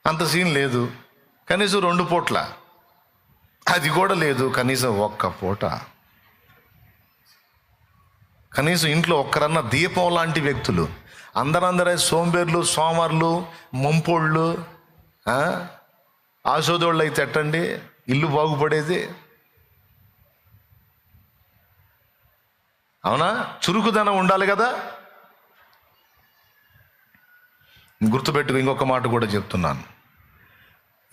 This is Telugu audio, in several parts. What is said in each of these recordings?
అంత సీన్ లేదు. కనీసం 2 పూట్ల, అది కూడా లేదు. కనీసం 1 పూట, కనీసం ఇంట్లో ఒక్కరన్నా దీపం లాంటి వ్యక్తులు. అందరే సోంబేర్లు, సోమర్లు, మంపోళ్ళు, ఆశోదోళ్ళు అయితే ఎట్టండి ఇల్లు బాగుపడేది? అవునా? చురుకుదనం ఉండాలి కదా. గుర్తుపెట్టుకు, ఇంకొక మాట కూడా చెప్తున్నాను.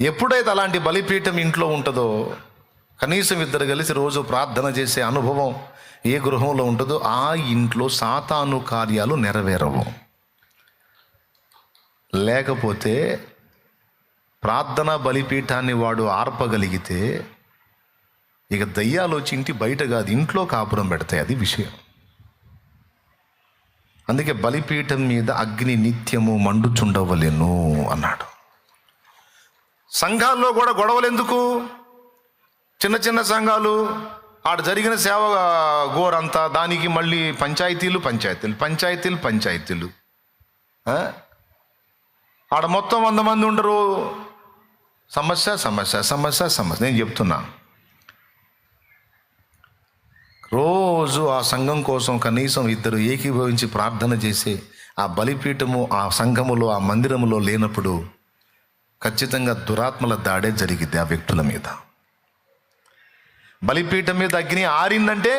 ఎప్పుడైతే అలాంటి బలిపీఠం ఇంట్లో ఉంటుందో, కనీసం 2 కలిసి రోజు ప్రార్థన చేసే అనుభవం ఏ గృహంలో ఉంటుందో ఆ ఇంట్లో సాతాను కార్యాలు నెరవేరవు. లేకపోతే ప్రార్థనా బలిపీఠాన్ని వాడు ఆర్పగలిగితే ఇక దయ్యాలు వచ్చి ఇంటి బయట కాదు ఇంట్లో కాపురం పెడతాయి. అది విషయం. అందుకే బలిపీఠం మీద అగ్ని నిత్యము మండుచుండవలెను అన్నాడు. సంఘాల్లో కూడా గొడవలు ఎందుకు? చిన్న చిన్న సంఘాలు, ఆడ జరిగిన సేవ గోరంతా, దానికి మళ్ళీ పంచాయతీలు. ఆడ మొత్తం 100 మంది ఉండరు. సమస్య. నేను చెప్తున్నా, రోజు ఆ సంఘం కోసం కనీసం 2 ఏకీభవించి ప్రార్థన చేసి ఆ బలిపీఠము ఆ సంఘములో ఆ మందిరములో లేనప్పుడు ఖచ్చితంగా దురాత్మల దాడే జరిగిద్ది ఆ వ్యక్తుల మీద. బలిపీఠం మీద అగ్ని ఆరిందంటే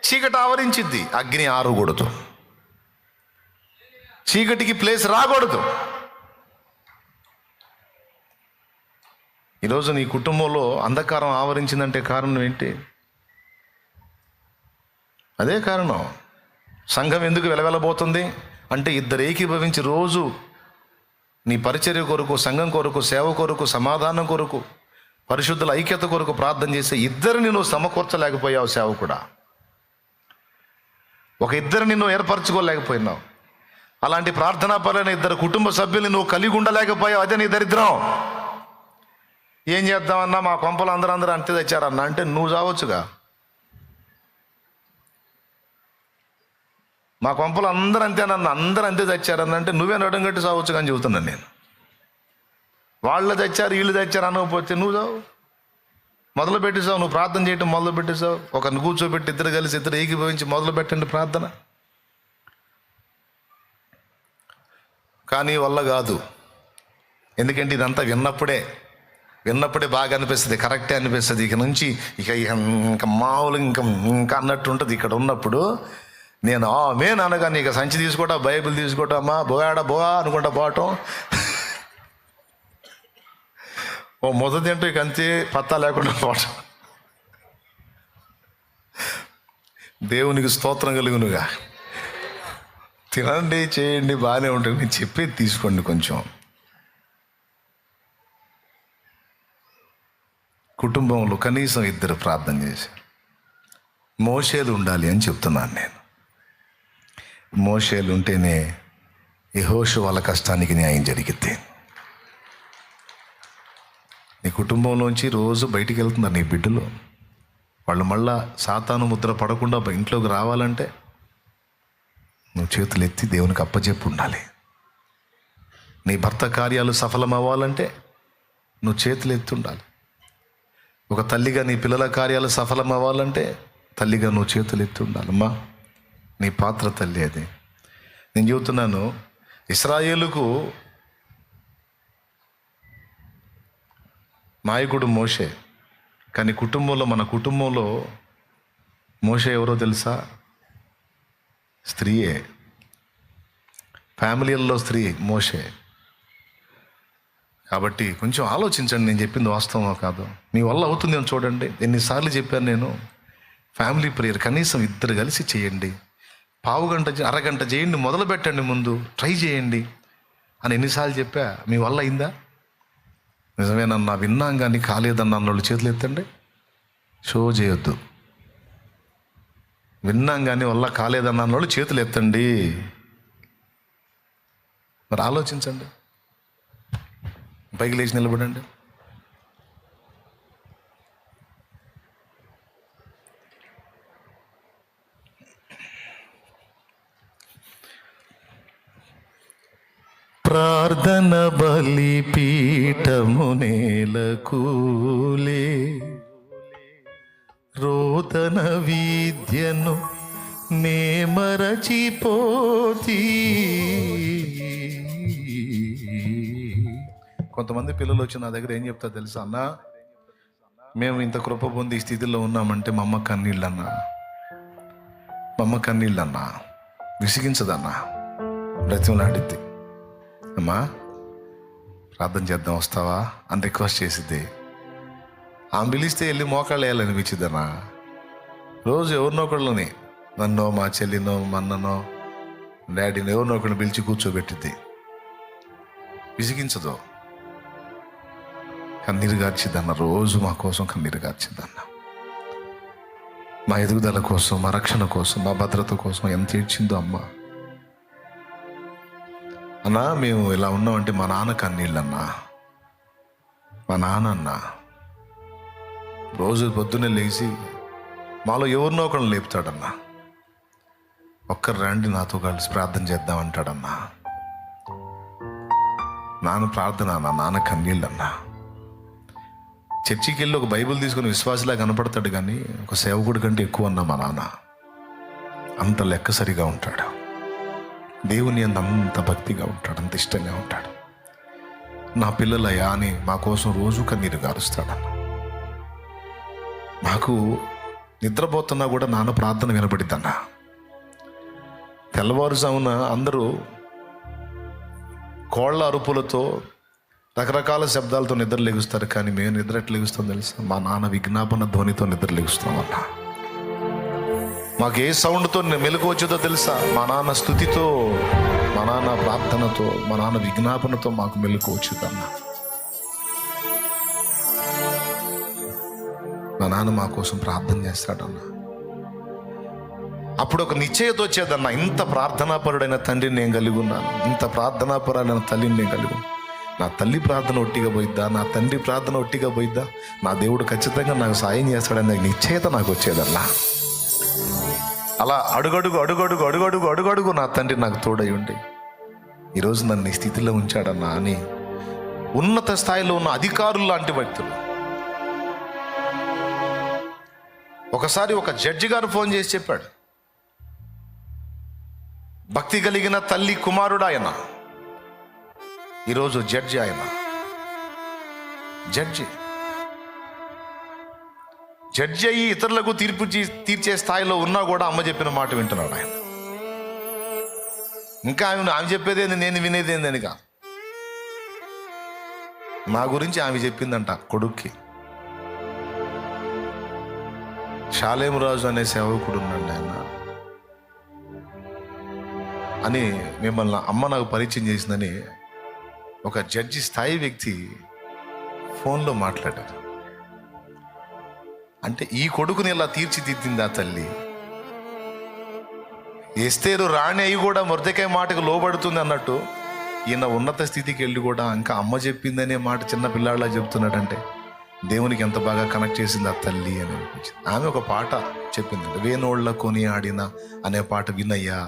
చీకటి ఆవరించిద్ది. అగ్ని ఆరకూడదు, చీకటికి ప్లేస్ రాకూడదు. ఈరోజు నీ కుటుంబంలో అంధకారం ఆవరించిందంటే కారణం ఏంటి? అదే కారణం. సంఘం ఎందుకు వెలవెలబోతుంది అంటే 2 ఏకీభవించి రోజు నీ పరిచర్య కొరకు, సంఘం కొరకు, సేవ కొరకు, సమాధానం కొరకు, పరిశుద్ధుల ఐక్యత కొరకు ప్రార్థన చేసే 2 నువ్వు సమకూర్చలేకపోయావు. సేవకుడా, ఒక 2 నువ్వు ఏర్పరచుకోలేకపోయినావు. అలాంటి ప్రార్థనా పరులైన 2 కుటుంబ సభ్యుల్ని నువ్వు కలిగి ఉండలేకపోయావు. అదే నీ దరిద్రం. ఏం చేద్దామన్నా, మా కొంపలు అందరూ అంతే తెచ్చారన్నా అంటే నువ్వు చావచ్చుగా. మా కొంపలు అందరూ అంతే తెచ్చారన్న అంటే నువ్వే నడుం కట్టి చావచ్చు కానీ చెబుతున్నాను నేను. వాళ్ళు తెచ్చారు, వీళ్ళు తెచ్చారు అనకపోతే నువ్వు చావు. మొదలు పెట్టేసావు, నువ్వు ప్రార్థన చేయటం మొదలు పెట్టేసావు. ఒకరిని కూర్చోబెట్టి 2 కలిసి 2 ఏకీభవించి మొదలు పెట్టండి ప్రార్థన. కానీ వల్ల కాదు. ఎందుకంటే ఇదంతా విన్నప్పుడే బాగా అనిపిస్తుంది, కరెక్టే అనిపిస్తుంది. ఇక నుంచి ఇంకా మామూలు ఇంకా అన్నట్టు ఉంటుంది. ఇక్కడ ఉన్నప్పుడు నేను ఆమేన్ అనగానే ఇక సంచి తీసుకోవటం, బైబిల్ తీసుకోవటం, అమ్మా బోయా అనుకుంటా పోవటం. మొదటి తింటూ ఇక అంతే పత్తా లేకుండా పోవటం. దేవునికి స్తోత్రం కలుగునుగా. తినండి, చేయండి, బాగానే ఉంటుంది. నేను చెప్పేది తీసుకోండి. కొంచెం కుటుంబంలో కనీసం 2 ప్రార్థన చేశారు. మోషేలు ఉండాలి అని చెప్తున్నాను నేను. మోషేలు ఉంటేనే యెహోషువ కష్టానికి న్యాయం జరిగిద్ది. నీ కుటుంబంలోంచి రోజు బయటికి వెళ్తున్నారు నీ బిడ్డలు. వాళ్ళు మళ్ళా సాతాను ముద్ర పడకుండా ఇంట్లోకి రావాలంటే నువ్వు చేతులు ఎత్తి దేవునికి అప్పచెప్పి ఉండాలి. నీ భర్త కార్యాలు సఫలం అవ్వాలంటే నువ్వు చేతులు ఎత్తి ఉండాలి. ఒక తల్లిగా నీ పిల్లల కార్యాలు సఫలం అవ్వాలంటే తల్లిగా నువ్వు చేతులు ఎత్తి ఉండాలమ్మా. నీ పాత్ర తల్లి అది. నేను చెబుతున్నాను, ఇశ్రాయేలుకు నాయకుడు మోషే. కానీ మన కుటుంబంలో మోషే ఎవరో తెలుసా? స్త్రీయే. ఫ్యామిలీల్లో స్త్రీ మోషే. కాబట్టి కొంచెం ఆలోచించండి, నేను చెప్పింది వాస్తవమో కాదు. మీ వల్ల అవుతుందేమో చూడండి. ఎన్నిసార్లు చెప్పాను నేను, ఫ్యామిలీ ప్రేయర్ కనీసం 2 కలిసి చేయండి. అరగంట చేయండి, మొదలు పెట్టండి, ముందు ట్రై చేయండి అని ఎన్నిసార్లు చెప్పా. మీ వల్ల అయిందా? నిజమేనన్నా, విన్నాం కానీ కాలేదన్నా అన్నోళ్ళు చేతులు ఎత్తండి. షో చేయొద్దు. విన్నాం కానీ వల్ల కాలేదన్న అన్నోళ్ళు చేతులు ఎత్తండి. మరి ఆలోచించండి, పైకి లేచి నిలబడండి. ప్రార్థన బలిపీఠము నేలకూలే, రోదన విద్యను నే మరచిపోతీ. కొంతమంది పిల్లలు వచ్చి నా దగ్గర ఏం చెప్తారు తెలుసా? అన్న, మేము ఇంత కృప పొంది ఈ స్థితిలో ఉన్నామంటే మా అమ్మ కన్నీళ్ళన్నా, మా అమ్మ కన్నీళ్ళన్నా విసిగించదన్నా, బ్రతిమలాడిద్ది. అమ్మా ప్రార్థన చేద్దాం వస్తావా అని రిక్వెస్ట్ చేసిద్ది. ఆమె పిలిస్తే వెళ్ళి మోకాళ్ళు వేయాలనిపించిద్దన్నా. రోజు ఎవరినో ఒకళ్ళని, నన్నో మా చెల్లినో మా అన్ననో డాడీనో ఎవరినో ఒకళ్ళని పిలిచి కూర్చోబెట్టిద్ది. విసిగించదు, కన్నీరు గార్చిద్దన్న. రోజు మా కోసం కన్నీరు గార్చిద్దన్న. మా ఎదుగుదల కోసం, మా రక్షణ కోసం, మా భద్రత కోసం ఎంత ఏడ్చిందో అమ్మ. అన్నా మేము ఇలా ఉన్నామంటే మా నాన్న కన్నీళ్ళన్నా, మా నాన్న అన్నా. రోజు పొద్దున్నే లేచి మాలో ఎవరినో ఒకరిని లేపుతాడన్నా. ఒక్కరు రండి నాతో కలిసి ప్రార్థన చేద్దామంటాడన్నా. నాన్న ప్రార్థన అన్నా, నాన్న కన్నీళ్ళన్నా. చర్చికి వెళ్ళి ఒక బైబిల్ తీసుకుని విశ్వాసలా కనపడతాడు, కానీ ఒక సేవకుడి కంటే ఎక్కువ అన్నా మా నాన్న. అంత లెక్క సరిగా ఉంటాడు, దేవుని అంత భక్తిగా ఉంటాడు, అంత ఇష్టంగా ఉంటాడు. నా పిల్లలయ్యా అని మా కోసం రోజు కన్నీరు గారుస్తాడన్న. మాకు నిద్రపోతున్నా కూడా నాన్న ప్రార్థన వినపడిద్దన్న. తెల్లవారుజామున అందరూ కోళ్ళ అరుపులతో రకరకాల శబ్దాలతో నిద్ర లెగుస్తారు, కానీ మేము నిద్ర ఎట్లా లెగుస్తాం తెలుసా? మా నాన్న విజ్ఞాపన ధ్వనితో నిద్ర లెగుస్తామన్న. మాకు ఏ సౌండ్తో మెలకు వచ్చేదో తెలుసా? మా నాన్న స్తుతితో, మా నాన్న ప్రార్థనతో, మా నాన్న విజ్ఞాపనతో మాకు మెలకు వచ్చేదన్న. మా నాన్న మా కోసం ప్రార్థన చేస్తాడన్న. అప్పుడు ఒక నిశ్చయత వచ్చేదన్న, ఇంత ప్రార్థనాపరుడైన తండ్రిని నేను కలిగి ఉన్నాను, ఇంత ప్రార్థనాపరుడైన తల్లిని నేను కలిగి ఉన్నాను. నా తల్లి ప్రార్థన ఒట్టిగా పోయిద్దా, నా తండ్రి ప్రార్థన ఒట్టిగా పోయిద్దా, నా దేవుడు ఖచ్చితంగా నాకు సాయం చేస్తాడనే నిశ్చయత నాకు వచ్చేదన్నా. అలా అడుగడుగు నా తండ్రి నాకు తోడై ఉండి ఈరోజు నన్ను ఈ స్థితిలో ఉంచాడన్నా అని ఉన్నత స్థాయిలో ఉన్న అధికారులు లాంటి వ్యక్తులు. ఒకసారి ఒక జడ్జి గారు ఫోన్ చేసి చెప్పాడు, భక్తి కలిగిన తల్లి కుమారుడు ఆయన, ఈరోజు జడ్జి. ఆయన జడ్జి అయ్యి ఇతరులకు తీర్చే స్థాయిలో ఉన్నా కూడా అమ్మ చెప్పిన మాట వింటున్నాడు ఆయన. ఇంకా ఆమె చెప్పేదేంది, నేను వినేదేంది అని కాదు, నా గురించి ఆమె చెప్పిందంట కొడుక్కి. షాలేం రాజు అనే సేవకుడు ఉన్నాడు ఆయన అని మిమ్మల్ని అమ్మ నాకు పరిచయం చేసిందని ఒక జడ్జి స్థాయి వ్యక్తి ఫోన్లో మాట్లాడారు. అంటే ఈ కొడుకుని ఇలా తీర్చిదిద్దింది ఆ తల్లి. ఎస్తేరు రాణి అయి కూడా మొర్దెకాయ మాటకు లోబడుతుంది అన్నట్టు ఈయన ఉన్నత స్థితికి వెళ్ళి కూడా ఇంకా అమ్మ చెప్పిందనే మాట చిన్న పిల్లాడిలా చెప్తున్నాడంటే దేవునికి ఎంత బాగా కనెక్ట్ చేసింది ఆ తల్లి అని అనిపించింది. ఆమె ఒక పాట చెప్పిందంట, వేణోళ్ళ కొని ఆడిన అనే పాట వినయ్యా,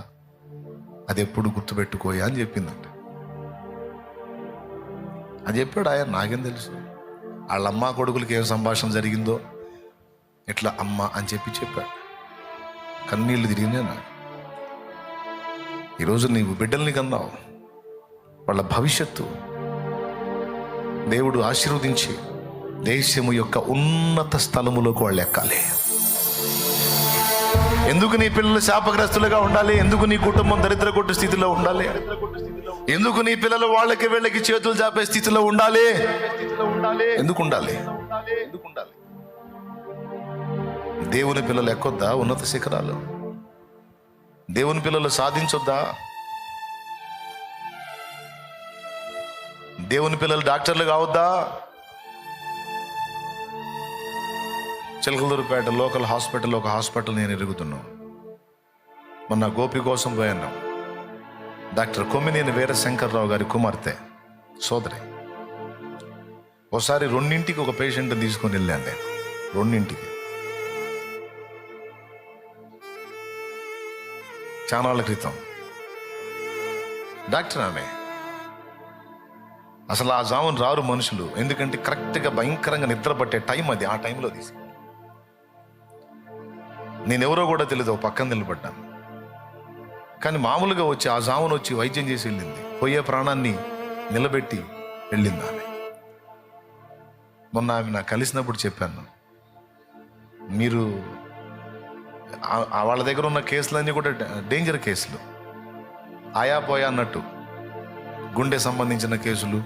అది ఎప్పుడు గుర్తుపెట్టుకోయా అని చెప్పిందంట. అది చెప్పాడు ఆయన, నాకేం తెలుసు వాళ్ళ అమ్మ కొడుకులకి ఏం సంభాషణ జరిగిందో ఎట్లా అమ్మ అని చెప్పాడు. కన్నీళ్ళు తిరిగినా నాకు. ఈరోజు నీవు బిడ్డల్ని కన్నావు, వాళ్ళ భవిష్యత్తు దేవుడు ఆశీర్వదించి దేశము యొక్క ఉన్నత స్థలములోకి వాళ్ళు ఎక్కాలి. ఎందుకు నీ పిల్లలు శాపగ్రస్తులుగా ఉండాలి? ఎందుకు నీ కుటుంబం దరిద్ర కొట్టు స్థితిలో ఉండాలి? ఎందుకు నీ పిల్లలు వాళ్ళకి వీళ్ళకి చేతులు చాపే స్థితిలో ఉండాలి? ఎందుకు ఉండాలి? దేవుని పిల్లలు ఎక్కొద్దా ఉన్నత శిఖరాలు? దేవుని పిల్లలు సాధించొద్దా? దేవుని పిల్లలు డాక్టర్లు కావద్దా? చిలకలూరుపేట లోకల్ హాస్పిటల్, ఒక హాస్పిటల్ నేను ఎరుగుతున్నాను. మొన్న గోపి కోసం పోయాను. డాక్టర్ కొమ్మినేని వీరశంకర్రావు గారి కుమార్తె సోదరి. ఒకసారి 2 ఒక పేషెంట్ని తీసుకొని వెళ్ళాను నేను. 2 చాలా క్రితం. డాక్టర్ ఆమె అసలు ఆ జామున రారు మనుషులు, ఎందుకంటే కరెక్ట్గా భయంకరంగా నిద్ర పట్టే టైం అది. ఆ టైంలో తీసి నేనెవరో కూడా తెలియదు, ఒక పక్కన నిలబడ్డాను. కానీ మామూలుగా వచ్చి ఆ జామున వచ్చి వైద్యం చేసి వెళ్ళింది. పోయే ప్రాణాన్ని నిలబెట్టి వెళ్ళింది ఆమె. మొన్న ఆమె నాకు కలిసినప్పుడు చెప్పాను, మీరు వాళ్ళ దగ్గర ఉన్న కేసులన్నీ కూడా డేంజర్ కేసులు, ఆయా పోయా అన్నట్టు. గుండె సంబంధించిన కేసులు,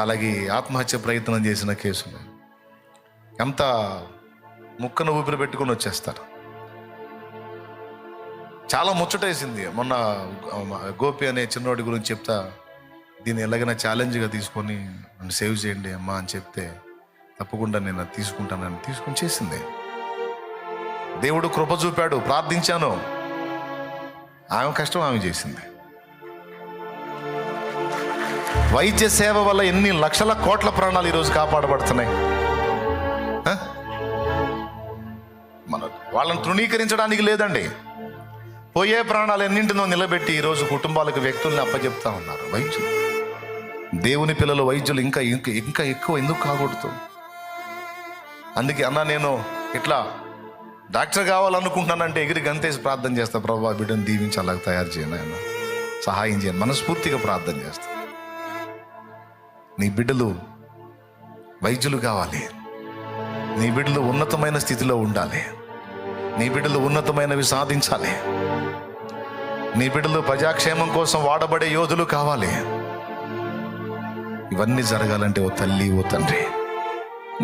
అలాగే ఆత్మహత్య ప్రయత్నం చేసిన కేసులు, ఎంత ముక్కను ఊపిరి పెట్టుకొని వచ్చేస్తారు. చాలా ముచ్చటేసింది. మొన్న గోపి అనే చిన్నవాడి గురించి చెప్తా, దీన్ని ఎలాగైనా ఛాలెంజ్గా తీసుకొని నన్ను సేవ్ చేయండి అమ్మా అని చెప్తే, తప్పకుండా నేను అది తీసుకుంటానని తీసుకొని చేసింది. దేవుడు కృప చూపాడు, ప్రార్థించాను, ఆమె కష్టం ఆమె చేసింది. వైద్య సేవ వల్ల ఎన్ని లక్షల కోట్ల ప్రాణాలు ఈరోజు కాపాడబడుతున్నాయి. మన వాళ్ళని తృణీకరించడానికి లేదండి. పోయే ప్రాణాలు ఎన్నింటినో నిలబెట్టి ఈరోజు కుటుంబాలకు, వ్యక్తుల్ని అప్పచెప్తా ఉన్నారు వైద్యులు. దేవుని పిల్లలు వైద్యులు ఇంకా ఇంకా ఇంకా ఎక్కువ ఎందుకు కాకూడదు? అందుకే అన్న, నేను ఇట్లా డాక్టర్ కావాలనుకుంటున్నానంటే ఎగిరి గంతేసి ప్రార్థన చేస్తా, ప్రభా బిడ్డను దీవించి అలాగ తయారు చేయను, ఆయన సహాయం చేయను, మనస్ఫూర్తిగా ప్రార్థన చేస్తా. నీ బిడ్డలు వైద్యులు కావాలి, నీ బిడ్డలు ఉన్నతమైన స్థితిలో ఉండాలి, నీ బిడ్డలు ఉన్నతమైనవి సాధించాలి, నీ బిడ్డలు ప్రజాక్షేమం కోసం వాడబడే యోధులు కావాలి. ఇవన్నీ జరగాలంటే ఓ తల్లి, ఓ తండ్రి,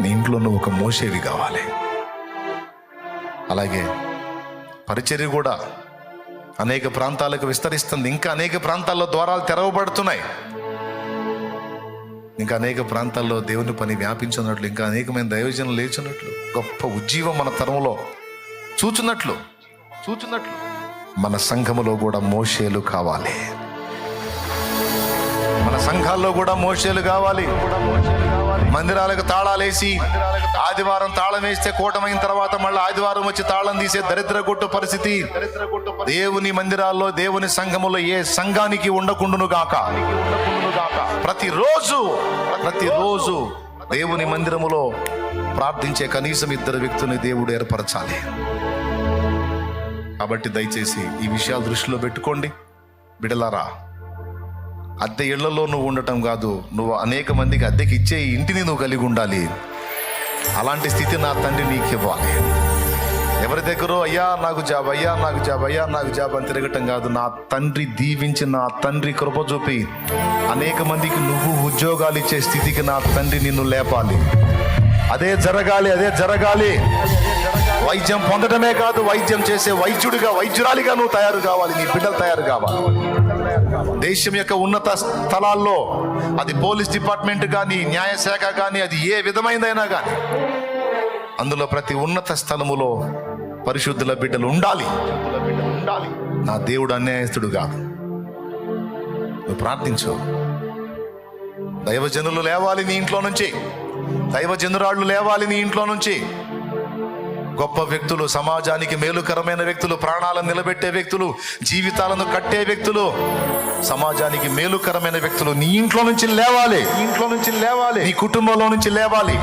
నీ ఇంట్లో నువ్వు ఒక మోషేవి కావాలి. అలాగే పరిచర్య కూడా అనేక ప్రాంతాలకు విస్తరిస్తుంది. ఇంకా అనేక ప్రాంతాల్లో ద్వారాలు తెరవబడుతున్నాయి. ఇంకా అనేక ప్రాంతాల్లో దేవుని పని వ్యాపించున్నట్లు, ఇంకా అనేకమైన దైవజనులు లేచున్నట్లు, గొప్ప ఉజ్జీవం మన తరంలో చూచున్నట్లు మన సంఘములో కూడా మోషేలు కావాలి. మన సంఘాల్లో కూడా మోషేలు కావాలి. మందిరాలకు తాళాలేసి ఆదివారం తాళం వేస్తే కూటమైన తర్వాత మళ్ళీ ఆదివారం వచ్చి తాళం తీసే దరిద్ర కొట్టు పరిస్థితి దేవుని మందిరాల్లో, దేవుని సంఘములో ఏ సంఘానికి ఉండకుండును గాక. ప్రతిరోజు దేవుని మందిరములో ప్రార్థించే కనీసం 2 వ్యక్తుల్ని దేవుడు ఏర్పరచాలి. కాబట్టి దయచేసి ఈ విషయాలు దృష్టిలో పెట్టుకోండి బిడ్డలారా. అద్దె ఇళ్లలో నువ్వు ఉండటం కాదు, నువ్వు అనేక మందికి అద్దెకి ఇచ్చే ఇంటిని నువ్వు కలిగి ఉండాలి. అలాంటి స్థితి నా తండ్రి నీకు ఇవ్వాలి. ఎవరి దగ్గర అయ్యా నాకు జాబ్, అయ్యా నాకు జాబ్, అయ్యా నాకు జాబ్ అని తిరగటం కాదు. నా తండ్రి దీవించి, నా తండ్రి కృప చూపి అనేక మందికి నువ్వు ఉద్యోగాలు ఇచ్చే స్థితికి నా తండ్రి నిన్ను లేపాలి. అదే జరగాలి. వైద్యం పొందడమే కాదు, వైద్యం చేసే వైద్యుడిగా, వైద్యురాలిగా నువ్వు తయారు కావాలి. నీ బిడ్డలు తయారు కావాలి. దేశం యొక్క ఉన్నత స్థలాల్లో, అది పోలీస్ డిపార్ట్మెంట్ కానీ, న్యాయశాఖ కానీ, అది ఏ విధమైనదైనా కానీ, అందులో ప్రతి ఉన్నత స్థలములో పరిశుద్ధుల బిడ్డలు ఉండాలి. నా దేవుడు అన్యాయస్తుడు కాదు. నువ్వు ప్రార్థించు. దైవజనులు లేవాలి నీ ఇంట్లో నుంచి, దైవజనురాళ్ళు లేవాలి నీ ఇంట్లో నుంచి. గొప్ప వ్యక్తులు, సమాజానికి మేలుకరమైన వ్యక్తులు, ప్రాణాలను నిలబెట్టే వ్యక్తులు, జీవితాలను కట్టే వ్యక్తులు, సమాజానికి మేలుకరమైన వ్యక్తులు నీ ఇంట్లో నుంచి లేవాలి. నీ కుటుంబంలో నుంచి లేవాలి.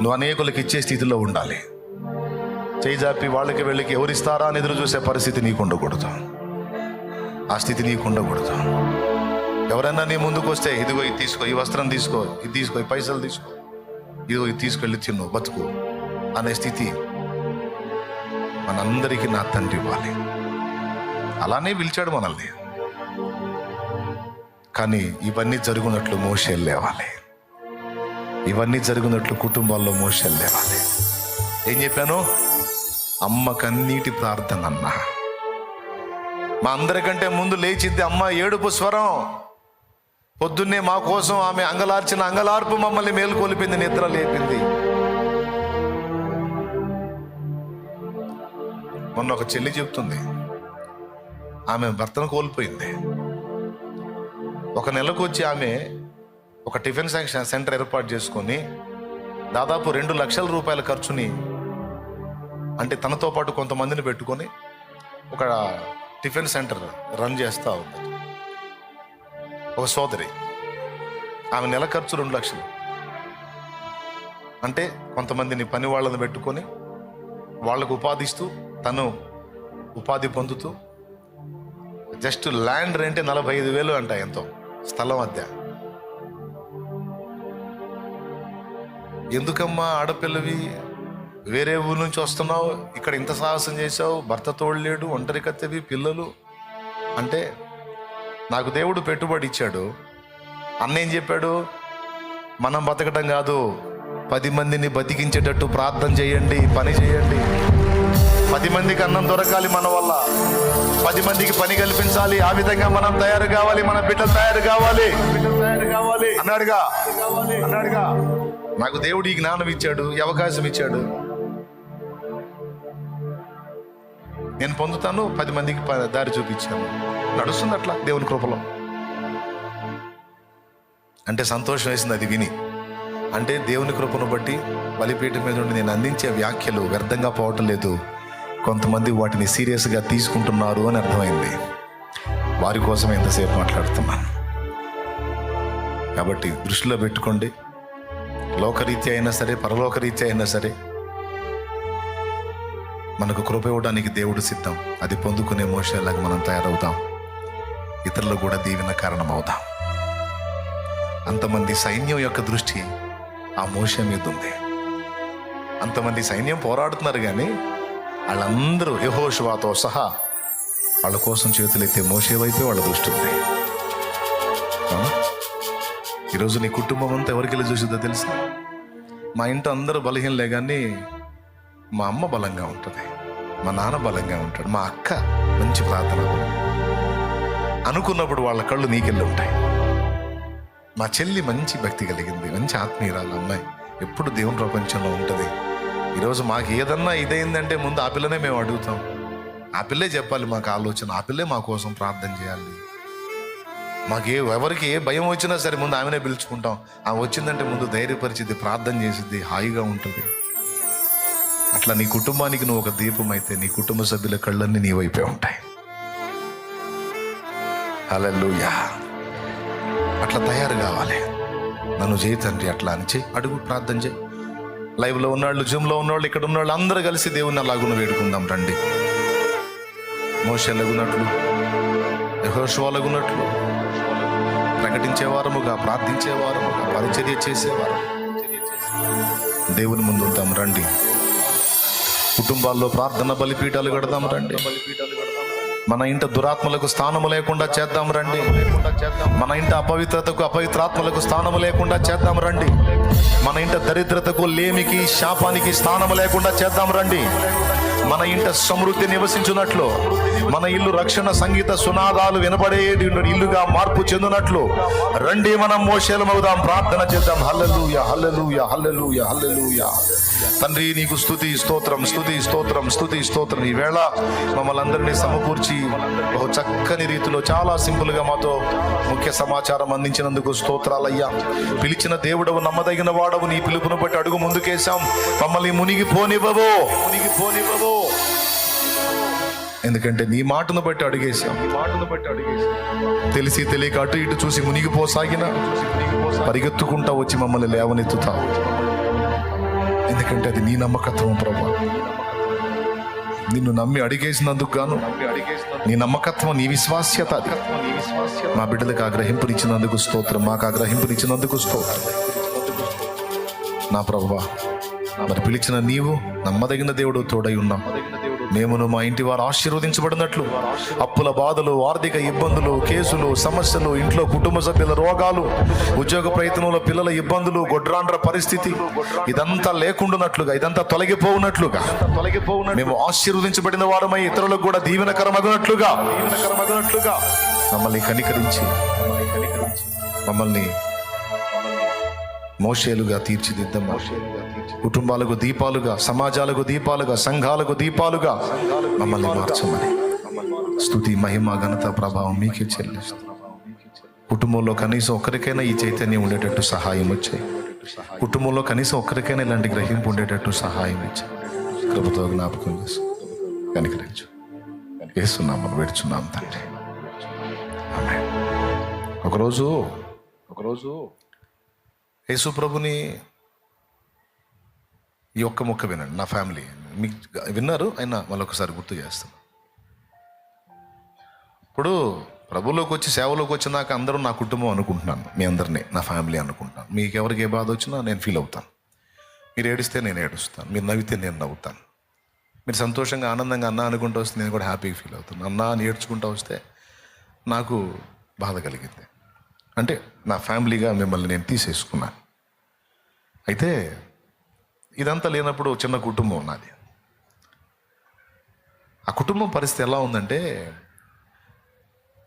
నువ్వు అనేకులకు ఇచ్చే స్థితిలో ఉండాలి. చేజాపి వాళ్ళకి వెళ్ళకి ఎవరిస్తారా అని ఎదురు చూసే పరిస్థితి నీకు ఉండకూడదు. ఆ స్థితి నీకు ఉండకూడదు. ఎవరైనా నీ ముందుకు వస్తే, ఇదిగో ఇది తీసుకో, ఈ వస్త్రం తీసుకో, ఇది తీసుకో, ఈ పైసలు తీసుకో, ఇదిగో ఇది తీసుకెళ్ళి తిన్ను, బతుకు అనే స్థితి మనందరికీ నా తండ్రి ఇవ్వాలి. అలానే పిలిచాడు మనల్ని. కానీ ఇవన్నీ జరుగునట్లు మోషేలు లేవాలి. ఇవన్నీ జరుగునట్లు కుటుంబాల్లో మోషేలు లేవాలి. ఏం చెప్పాను? అమ్మ కన్నీటి ప్రార్థన అన్న. మా అందరికంటే ముందు లేచిద్ది అమ్మ ఏడుపు స్వరం. పొద్దున్నే మా కోసం ఆమె అంగలార్చిన అంగలార్పు మమ్మల్ని మేలుకొలిపింది, నిద్ర లేపింది. మొన్న ఒక చెల్లి చెప్తుంది, ఆమె భర్తను కోల్పోయింది. 1 నెలకు వచ్చి ఆమె ఒక టిఫిన్ సెంటర్ ఏర్పాటు చేసుకొని దాదాపు 2 లక్షల రూపాయల ఖర్చుని, అంటే తనతో పాటు కొంతమందిని పెట్టుకొని ఒక టిఫిన్ సెంటర్ రన్ చేస్తూ ఉంది. ఒక సోదరి, ఆమె నెల ఖర్చు 2 లక్షలు. అంటే కొంతమందిని పని వాళ్ళని పెట్టుకొని వాళ్ళకు ఉపాధిస్తూ తను ఉపాధి పొందుతూ జస్ట్ ల్యాండ్ రెంటే 45,000 అంట, ఎంతో స్థలం అద్దె. ఎందుకమ్మా ఆడపిల్లవి వేరే ఊరు నుంచి వస్తున్నావు, ఇక్కడ ఇంత సాహసం చేసావు, భర్త తోడలేడు, ఒంటరి కత్తెవి, పిల్లలు అంటే నాకు దేవుడు పెట్టుబడి ఇచ్చాడు. అన్న ఏం చెప్పాడు, మనం బతకటం కాదు, 10 మందిని బతికించేటట్టు ప్రార్థన చేయండి, పని చేయండి. 10 మందికి అన్నం దొరకాలి మన వల్ల, 10 మందికి పని కల్పించాలి. ఆ విధంగా మనం తయారు కావాలి, మన బిడ్డలు తయారు కావాలి అన్నాడుగా. నాకు దేవుడు ఈ జ్ఞానం ఇచ్చాడు, ఈ అవకాశం ఇచ్చాడు. నేను పొందుతాను, 10 మందికి దారి చూపించాను. నడుస్తుంది అట్లా దేవుని కృపలో. అంటే సంతోషం వేసింది అది విని. అంటే దేవుని కృపను బట్టి బలిపీఠం మీద నుండి నేను అందించే వ్యాఖ్యలు వ్యర్థంగా పోవటం లేదు, కొంతమంది వాటిని సీరియస్గా తీసుకుంటున్నారు అని అర్థమైంది. వారి కోసం ఎంతసేపు మాట్లాడుతున్నాను. కాబట్టి దృష్టిలో పెట్టుకోండి, లోకరీత్యా అయినా సరే పరలోకరీత్యా అయినా సరే మనకు కృప ఇవ్వడానికి దేవుడు సిద్ధం. అది పొందుకునే మోషేలాగా మనం తయారవుతాం, ఇతరులకు కూడా దీవెన కారణం అవుతాం. అంతమంది సైన్యం యొక్క దృష్టి ఆ మోషే మీద ఉంది. అంతమంది సైన్యం పోరాడుతున్నారు, కానీ వాళ్ళందరూ యెహోషువతో సహా వాళ్ళ కోసం చేతులెత్తే మోషే వైపే వాళ్ళ దృష్టి ఉంది. ఈరోజు నీ కుటుంబం అంతా ఎవరికి వెళ్ళి చూసిద్దో తెలుసా? మా ఇంట్లో అందరూ బలహీనలే, కానీ మా అమ్మ బలంగా ఉంటుంది, మా నాన్న బలంగా ఉంటాడు, మా అక్క మంచి ప్రార్థన అనుకున్నప్పుడు వాళ్ళ కళ్ళు నీకెళ్ళి ఉంటాయి. మా చెల్లి మంచి భక్తి కలిగింది, మంచి ఆత్మీయురాలు అమ్మాయి, ఎప్పుడు దేవుని ప్రపంచంలో ఉంటుంది. ఈరోజు మాకు ఏదన్నా ఇదైందంటే ముందు ఆ పిల్లనే మేము అడుగుతాం, ఆ పిల్లే చెప్పాలి మాకు ఆలోచన, ఆ పిల్లే మా కోసం ప్రార్థన చేయాలి. ఎవరికి ఏ భయం వచ్చినా సరే ముందు ఆమెనే పిలుచుకుంటాం. ఆమె వచ్చిందంటే ముందు ధైర్యపరిచిద్ది, ప్రార్థన చేసిద్ది, హాయిగా ఉంటుంది. అట్లా నీ కుటుంబానికి నువ్వు ఒక దీపం అయితే నీ కుటుంబ సభ్యుల కళ్ళన్నీ నీ వైపే ఉంటాయి. హల్లెలూయా. అట్లా తయారు కావాలి. నన్ను చేయి తండ్రి అట్లా అని చేయి, అడుగు, ప్రార్థన చేయి. లైవ్లో ఉన్నవాళ్ళు, జూమ్లో ఉన్నవాళ్ళు, ఇక్కడ ఉన్నవాళ్ళు అందరూ కలిసి దేవుని అలాగున వేడుకుందాం రండి. మోషేలగున్నట్లు, యెహోషువలగున్నట్లు ప్రకటించేవారముగా, ప్రార్థించేవారముగా, పరిచర్య చేసేవారు దేవుని ముందు ఉంటాం రండి. కుటుంబాల్లో ప్రార్థన బలిపీఠాలు కడదాం రండి. మన ఇంట దురాత్మలకు స్థానము లేకుండా చేద్దాం రండి. మన ఇంట అపవిత్రతకు, అపవిత్రాత్మలకు స్థానము లేకుండా చేద్దాం రండి. మన ఇంట దరిద్రతకు, లేమికి, శాపానికి స్థానము లేకుండా చేద్దాం రండి. మన ఇంట సమృద్ధి నివసించున్నట్లు, మన ఇల్లు రక్షణ సంగీత సునాదాలు వినపడే ఇల్లుగా మార్పు చెందినట్లు రండి. మనం మోషేలమవుదాం, ప్రార్థన చేద్దాం. హల్లెలూయా, హల్లెలూయా, హల్లెలూయా, హల్లెలూయా. తండ్రి నీకు స్తుతి స్తోత్రం, స్తుతి స్తోత్రం, స్తుతి స్తోత్రం. ఈవేళ మమ్మల్ని అందరినీ సమకూర్చి బహు చక్కని రీతిలో చాలా సింపుల్గా మాతో ముఖ్య సమాచారం అందించినందుకు స్తోత్రాలయ్యా. పిలిచిన దేవుడవు, నమ్మదగిన వాడవు, నీ పిలుపును బట్టి అడుగు ముందుకేశాం. మమ్మల్ని మునిగిపోనివ్వవు, ఎందుకంటే నీ మాటను బట్టి అడిగేశాం. తెలిసి తెలియక అటు ఇటు చూసి మునిగిపోసాగిన పరిగెత్తుకుంటా వచ్చి మమ్మల్ని లేవనెత్తుతావు. ఎందుకంటే అది నీ నమ్మకత్వం ప్రభా. నిన్ను నమ్మి అడిగేసినందుకు గాను నీ నమ్మకత్వం, నీ విశ్వాస్యత, అది మా బిడ్డలకు ఆగ్రహింపునిచ్చినందుకు స్తోత్రం, మాకు ఆగ్రహింపునిచ్చినందుకు స్తోత్రం. నా ప్రభువా, మరి పిలిచిన నీవు నమ్మదగిన దేవుడు తోడై ఉన్నాం. మేమును మా ఇంటి వారు ఆశీర్వదించబడినట్లు అప్పుల బాధలు, ఆర్థిక ఇబ్బందులు, కేసులు, సమస్యలు, ఇంట్లో కుటుంబ సభ్యుల రోగాలు, ఉద్యోగ ప్రయత్నంలో పిల్లల ఇబ్బందులు, గొడ్రాండ్ర పరిస్థితి, ఇదంతా లేకుండానట్లుగా, ఇదంతా తొలగిపోవునట్లుగా మేము ఆశీర్వదించబడిన వారమై ఇతరులకు కూడా దీవెనకరమగునట్లుగా మమ్మల్ని కనికరించి మమ్మల్ని మోషేలుగా తీర్చిదిద్దాం. కుటుంబాలకు దీపాలుగా, సమాజాలకు దీపాలుగా, సంఘాలకు దీపాలుగా మమ్మల్ని మార్చమని స్తుతి, మహిమ, ఘనత, ప్రభావం మీకే చెల్లిస్తాం. కుటుంబంలో కనీసం ఒక్కరికైనా ఈ చైతన్యం ఉండేటట్టు సహాయం వచ్చాయి. కుటుంబంలో కనీసం ఒక్కరికైనా ఇలాంటి గ్రహింపు ఉండేటట్టు సహాయం ఇచ్చాయి. కృపతో జ్ఞాపకం చేసి కనికరించు. యేసునామమున వేడుచున్నాం తండ్రి. ఆమేన్. ఒకరోజు యేసు ప్రభుని ఈ ఒక్క మొక్క వినండి. నా ఫ్యామిలీ మీకు విన్నారు, అయినా మళ్ళొకసారి గుర్తు చేస్తాను. ఇప్పుడు ప్రభులోకి వచ్చి సేవలోకి వచ్చినాక అందరూ నా కుటుంబం అనుకుంటున్నాను, మీ అందరినీ నా ఫ్యామిలీ అనుకుంటున్నాను. మీకు ఎవరికి ఏ బాధ వచ్చినా నేను ఫీల్ అవుతాను. మీరు ఏడిస్తే నేను ఏడుస్తాను, మీరు నవ్వితే నేను నవ్వుతాను. మీరు సంతోషంగా ఆనందంగా అన్నా అనుకుంటూ వస్తే నేను కూడా హ్యాపీగా ఫీల్ అవుతాను. అన్నా అని ఏడ్చుకుంటూ వస్తే నాకు బాధ కలిగింది. అంటే నా ఫ్యామిలీగా మిమ్మల్ని నేను తీసేసుకున్నాను. అయితే ఇదంతా లేనప్పుడు చిన్న కుటుంబం నాది. ఆ కుటుంబం పరిస్థితి ఎలా ఉందంటే,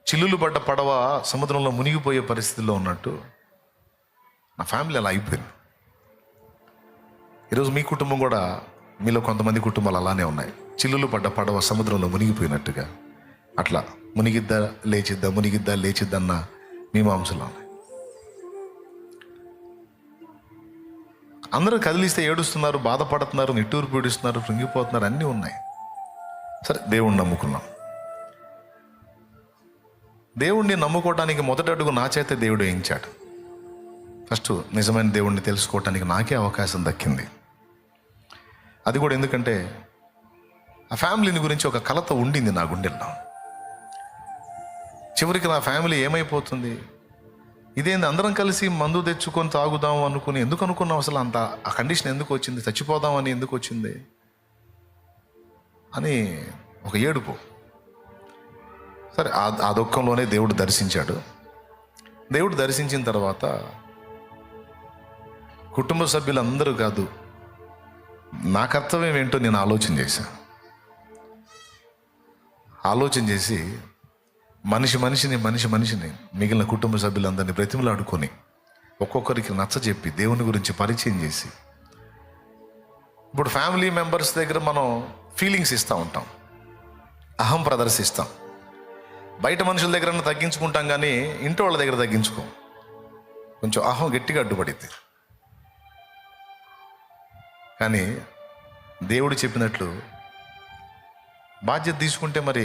చిల్లులు పడ్డ పడవ సముద్రంలో మునిగిపోయే పరిస్థితుల్లో ఉన్నట్టు నా ఫ్యామిలీ అలా అయిపోయింది. ఈరోజు మీ కుటుంబం కూడా, మీలో కొంతమంది కుటుంబాలు అలానే ఉన్నాయి. చిల్లులు పడ్డ పడవ సముద్రంలో మునిగిపోయినట్టుగా అట్లా మునిగిద్దా లేచిద్దా, మునిగిద్దా లేచిద్దన్న మీమాంసలో ఉన్నాయి. అందరూ కదిలిస్తే ఏడుస్తున్నారు, బాధపడుతున్నారు, నిట్టూరు పీడిస్తున్నారు, కృంగిపోతున్నారు, అన్నీ ఉన్నాయి. సరే, దేవుణ్ణి నమ్ముకున్నాం. దేవుణ్ణి నమ్ముకోవడానికి మొదటి అడుగు నా చేత దేవుడు వేయించాడు. ఫస్ట్ నిజమైన దేవుణ్ణి తెలుసుకోవటానికి నాకే అవకాశం దక్కింది. అది కూడా ఎందుకంటే ఆ ఫ్యామిలీని గురించి ఒక కలత ఉండింది నా గుండెల్లో. చివరికి నా ఫ్యామిలీ ఏమైపోతుంది, ఇదేంది అందరం కలిసి మందు తెచ్చుకొని తాగుదాం అనుకుని ఎందుకు అనుకున్నాం, అసలు అంత ఆ కండిషన్ ఎందుకు వచ్చింది, చచ్చిపోదామని ఎందుకు వచ్చింది అని ఒక ఏడుపు. సరే, ఆ దుఃఖంలోనే దేవుడు దర్శించాడు. దేవుడు దర్శించిన తర్వాత కుటుంబ సభ్యులందరూ కాదు, నా కర్తవ్యం ఏంటో నేను ఆలోచన చేసి మనిషిని మిగిలిన కుటుంబ సభ్యులందరినీ బ్రతిమలాడుకొని ఒక్కొక్కరికి నచ్చజెప్పి దేవుని గురించి పరిచయం చేసి, ఇప్పుడు ఫ్యామిలీ మెంబర్స్ దగ్గర మనం ఫీలింగ్స్ ఇస్తూ ఉంటాం, అహం ప్రదర్శిస్తాం. బయట మనుషుల దగ్గర తగ్గించుకుంటాం, కానీ ఇంటి వాళ్ళ దగ్గర తగ్గించుకోం. కొంచెం అహం గట్టిగా అడ్డుపడింది. కానీ దేవుడు చెప్పినట్లు బాధ్యత తీసుకుంటే మరి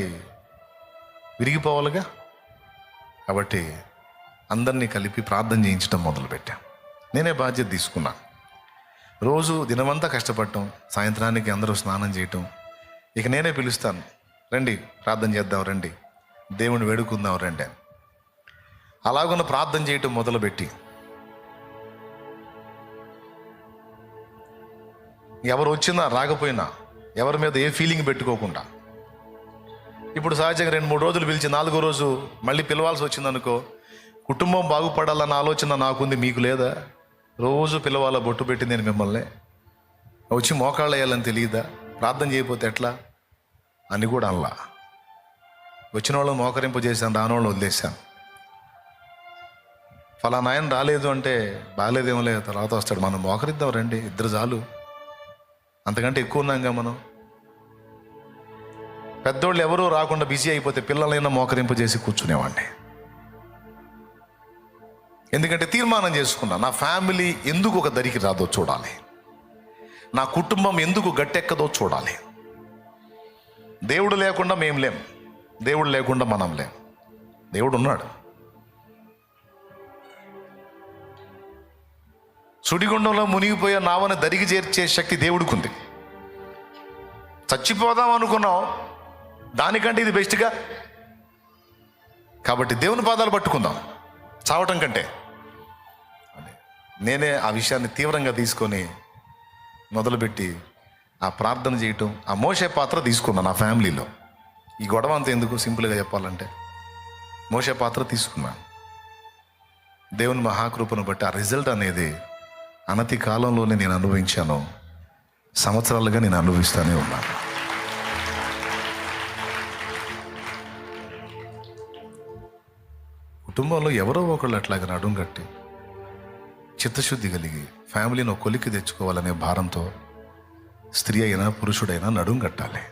విరిగిపోవాలిగా. కాబట్టి అందరినీ కలిపి ప్రార్థన చేయించడం మొదలుపెట్టాం. నేనే బాధ్యత తీసుకున్నా. రోజు దినమంతా కష్టపడటం, సాయంత్రానికి అందరూ స్నానం చేయటం. ఇక నేనే పిలుస్తాను, రండి ప్రార్థన చేద్దాం, రండి దేవుని వేడుకుందాం రండి అని. అలాగున్న ప్రార్థన చేయటం మొదలుపెట్టి ఎవరు వచ్చినా రాకపోయినా ఎవరి మీద ఏ ఫీలింగ్ పెట్టుకోకుండా, ఇప్పుడు సహజంగా 2-3 రోజులు పిలిచి 4వ రోజు మళ్ళీ పిలవాల్సి వచ్చిందనుకో, కుటుంబం బాగుపడాలన్న ఆలోచన నాకుంది, మీకు లేదా? రోజు పిలవాల బొట్టు పెట్టి నేను మిమ్మల్ని వచ్చి మోకాళ్ళు వేయాలని తెలియదా? ప్రార్థన చేయకపోతే ఎట్లా అని కూడా అనలా. వచ్చిన వాళ్ళు మోకరింపు చేశాను, రాని వాళ్ళు వదిలేశాను. ఫలానా ఆయన రాలేదు అంటే బాగాలేదేమో లేదు, తర్వాత వస్తాడు, మనం మోకరిద్దాం రండి, ఇద్దరు చాలు, అంతకంటే ఎక్కువ ఉన్నాంగా మనం. పెద్దోళ్ళు ఎవరూ రాకుండా బిజీ అయిపోతే పిల్లలైనా మోకరింపు చేసి కూర్చునేవాడిని. ఎందుకంటే తీర్మానం చేసుకున్నా, నా ఫ్యామిలీ ఎందుకు ఒక దరికి రాదో చూడాలి, నా కుటుంబం ఎందుకు గట్టెక్కదో చూడాలి. దేవుడు లేకుండా మేము లేం, దేవుడు లేకుండా మనం లేం. దేవుడు ఉన్నాడు. సుడిగుండంలో మునిగిపోయే నావని దరికి చేర్చే శక్తి దేవుడికి ఉంది. చచ్చిపోదాం అనుకున్నాం, దానికంటే ఇది బెస్ట్గా. కాబట్టి దేవుని పాదాలు పట్టుకుందాం చావటం కంటే. నేనే ఆ విషయాన్ని తీవ్రంగా తీసుకొని మొదలుపెట్టి ఆ ప్రార్థన చేయటం, ఆ మోసే పాత్ర తీసుకున్నాను నా ఫ్యామిలీలో. ఈ గొడవ అంతా ఎందుకు, సింపుల్గా చెప్పాలంటే మోసే పాత్ర తీసుకున్నాను. దేవుని మహాకృపను బట్టి ఆ రిజల్ట్ అనేది అనతి కాలంలోనే నేను అనుభవించాను. సంవత్సరాలుగా నేను అనుభవిస్తూనే ఉన్నాను. కుటుంబంలో ఎవరో ఒకళ్ళు అట్లాగా నడుం కట్టి చిత్తశుద్ధి కలిగి ఫ్యామిలీని ఒక కొలిక్కి తెచ్చుకోవాలనే భారంతో స్త్రీ అయినా పురుషుడైనా నడుం కట్టాలి.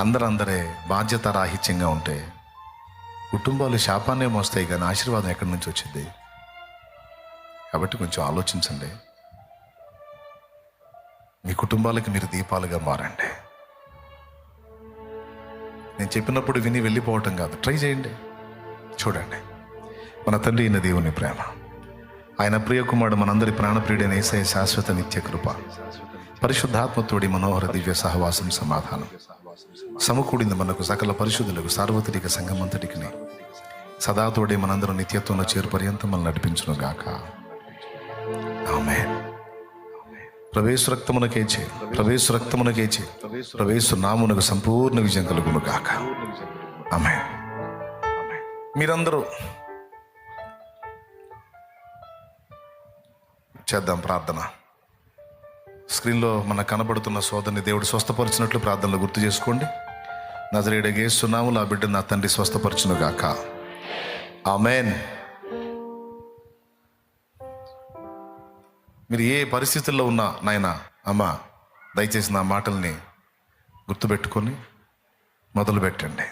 అందరే బాధ్యత రాహిత్యంగా ఉంటే కుటుంబాలు శాపాన్నే మోస్తాయి, కానీ ఆశీర్వాదం ఎక్కడి నుంచి వచ్చింది? కాబట్టి కొంచెం ఆలోచించండి. మీ కుటుంబాలకి మీరు దీపాలుగా మారండి. నేను చెప్పినప్పుడు విని వెళ్ళిపోవటం కాదు, ట్రై చేయండి, చూడండి. మన తండ్రి అయిన దేవుని ప్రేమ, ఆయన ప్రియ కుమారుడు మనందరి ప్రాణప్రియుడైన యేసయ్య శాశ్వత నిత్య కృప, పరిశుద్ధాత్మతోడి మనోహర దివ్య సహవాసం సమాధానం సమకూడింది మనకు సకల పరిశుద్ధులకు సార్వత్రిక సంఘమంతటికి సదాతోడే మనందరం నిత్యత్వంలో చేరు పర్యంతం మనం నడిపించును గాక. ఆమేన్. ప్రవేశ రక్తమునకేచే, ప్రవేశ రక్తమునకేచే, ప్రవేశ నామునకు సంపూర్ణ విజయం కలుగును గాక. ఆమేన్. మీరందరూ చేద్దాం ప్రార్థన. స్క్రీన్లో మనకు కనబడుతున్న సోదరుని దేవుడు స్వస్థపరిచినట్లు ప్రార్థనలో గుర్తు చేసుకోండి. నజరేయుడైన యేసు నామములో ఆ బిడ్డను నా తండ్రి స్వస్థపరచును గాక. ఆమేన్. మీరు ఏ పరిస్థితుల్లో ఉన్నా నాయనా, అమ్మ, దయచేసి నా మాటల్ని గుర్తుపెట్టుకొని మొదలు పెట్టండి.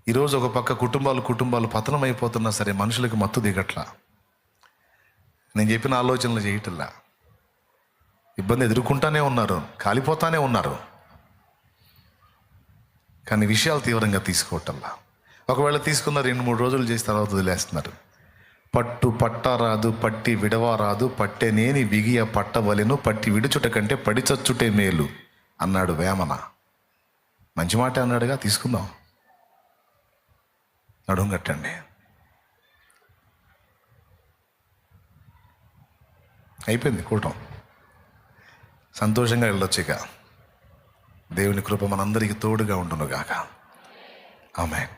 ఈరోజు ఒక పక్క కుటుంబాలు పతనం అయిపోతున్నా సరే మనుషులకు మత్తు దిగట్లా. నేను చెప్పిన ఆలోచనలు చేయటల్లా, ఇబ్బంది ఎదుర్కొంటానే ఉన్నారు, కాలిపోతానే ఉన్నారు, కానీ విషయాలు తీవ్రంగా తీసుకోవటల్లా. ఒకవేళ తీసుకున్న 2-3 రోజులు చేసి తర్వాత వదిలేస్తున్నారు. పట్టు పట్టరాదు, పట్టి విడవరాదు, పట్టెనేని విగియ పట్టవలెను, పట్టి విడుచుట కంటే పడి చచ్చుటే మేలు అన్నాడు వేమన. మంచి మాట అన్నాడుగా, తీసుకుందాం. నడుము కట్టండి. అయిపోయింది కూటం, సంతోషంగా వెళ్ళొచ్చు. ఇక దేవుని కృప మనందరికీ తోడుగా ఉండును గాక. ఆమేన్.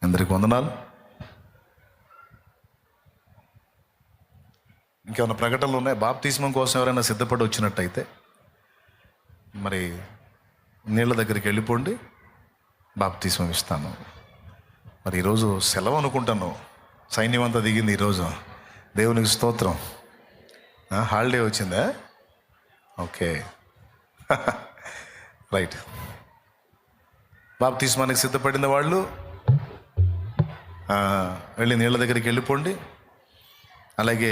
అందరికి వందనాలు. ఇంకేమైనా ప్రకటనలు ఉన్నాయి? బాప్తిస్మం కోసం ఎవరైనా సిద్ధపడి వచ్చినట్టయితే మరి నీళ్ళ దగ్గరికి వెళ్ళిపోండి, బాప్తిస్మం ఇస్తాను. మరి ఈరోజు సెలవు అనుకుంటాను, సైన్యం అంతా దిగింది ఈరోజు. దేవునికి స్తోత్రం. హాలిడే వచ్చిందా? Okay, right. బాప్తిస్మానికి సిద్ధపడిన వాళ్ళు వెళ్ళి నీళ్ళ దగ్గరికి వెళ్ళిపోండి. అలాగే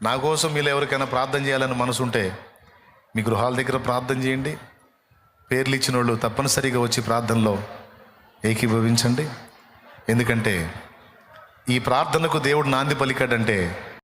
నా కోసం మీరు ఎవరికైనా ప్రార్థన చేయాలని మనసు ఉంటే మీ గృహాల దగ్గర ప్రార్థన చేయండి. పేర్లు ఇచ్చిన వాళ్ళు తప్పనిసరిగా వచ్చి ప్రార్థనలో ఏకీభవించండి. ఎందుకంటే ఈ ప్రార్థనకు దేవుడు నాంది పలికాడంటే